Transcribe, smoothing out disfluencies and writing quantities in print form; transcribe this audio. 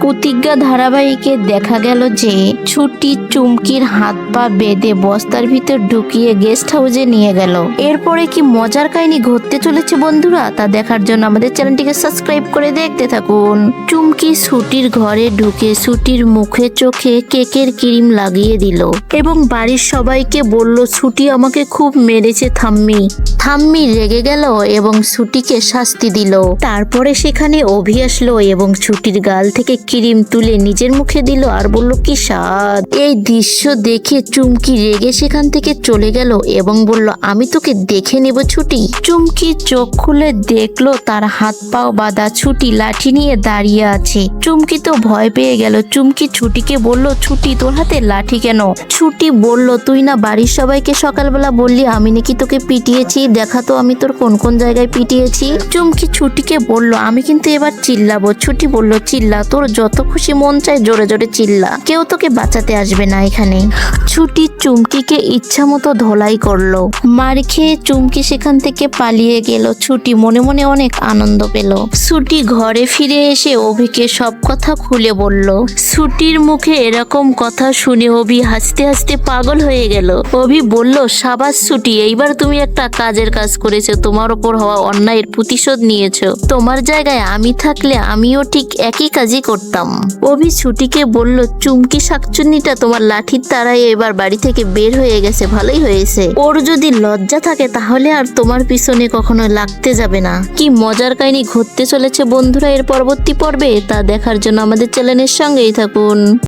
প্রতিজ্ঞা ধারাবাহিকে দেখা গেল যে ছুটি চুমকির হাত পা বেঁধে বস্তার ভিতর ঢুকিয়ে গেস্ট হাউসে নিয়ে গেল। এরপরে কি মজার কাহিনী ঘটতে চলেছে বন্ধুরা, তা দেখার জন্য আমাদের চ্যানেলটিকে সাবস্ক্রাইব করে দেখতে থাকুন। চুমকি ছুটির ঘরে ঢুকে ছুটির মুখে চোখে কেকের ক্রিম লাগিয়ে দিল এবং বাড়ির সবাইকে বলল ছুটি আমাকে খুব মেরেছে থাম্মি। থাম্মি রেগে গেল এবং ছুটিকে শাস্তি দিল। তারপরে সেখানে অভি আসলো এবং ছুটির গাল থেকে ক্রিম তুলে নিজের মুখে দিল আর বলল কি স্বাদ। এই দৃশ্য দেখে চুমকি রেগে সেখান থেকে চলে গেল এবং বলল আমি তোকে দেখে নেব ছুটি। চুমকি চোখ খুলে দেখলো তার হাত পাও বাঁধা, ছুটি লাঠি নিয়ে দাঁড়িয়ে আছে। চুমকি তো ভয় পেয়ে গেল। চুমকি ছুটিকে বলল ছুটি তোর হাতে লাঠি কেন? ছুটি বলল তুই না বাড়ির সবাইকে সকালবেলা বললি আমি নাকি তোকে পিটিয়েছি, দেখা তো আমি তোর কোন কোন জায়গায় পিটিয়েছি। চুমকি ছুটিকে বলল আমি কিন্তু এবার চিল্লাবো। ছুটি বলল চিল্লা, তোর যত খুশি মন চায় জোরে জোরে চিল্লা, কেউ তোকে বাঁচাতে আসবে না এখানে। ছুটি চুমকিকে ইচ্ছা মতো ধোলাই করলো। মার খেয়ে চুমকি সেখান থেকে পালিয়ে গেল। ছুটি মনে মনে অনেক আনন্দ পেল। ছুটি ঘরে ফিরে এসে অভিকে সব কথা খুলে বলল। ছুটির মুখে এরকম কথা শুনে অভি হাসতে হাসতে পাগল হয়ে গেল। অভি বলল সাবাস ছুটি, এইবার তুমি একটা কাজের কাজ করেছো, তোমার ওপর হওয়া অন্যায়ের প্রতিশোধ নিয়েছো। তোমার জায়গায় আমি থাকলে আমিও ঠিক একই কাজই করতাম। অভি ছুটিকে বলল চুমকি শাকচুন্নিটা তোমার লাঠির তারায় এবার বাড়ি থেকে বের হয়ে গেছে, ভালোই হয়েছে। ওর যদি লজ্জা থাকে তাহলে আর তোমার পিছনে কখনো লাগতে যাবে না। কি মজার কাহিনী ঘটতে চলেছে বন্ধুরা এর পরবর্তী পর্বে, তা দেখার জন্য আমাদের চ্যানেলের সঙ্গেই থাকুন।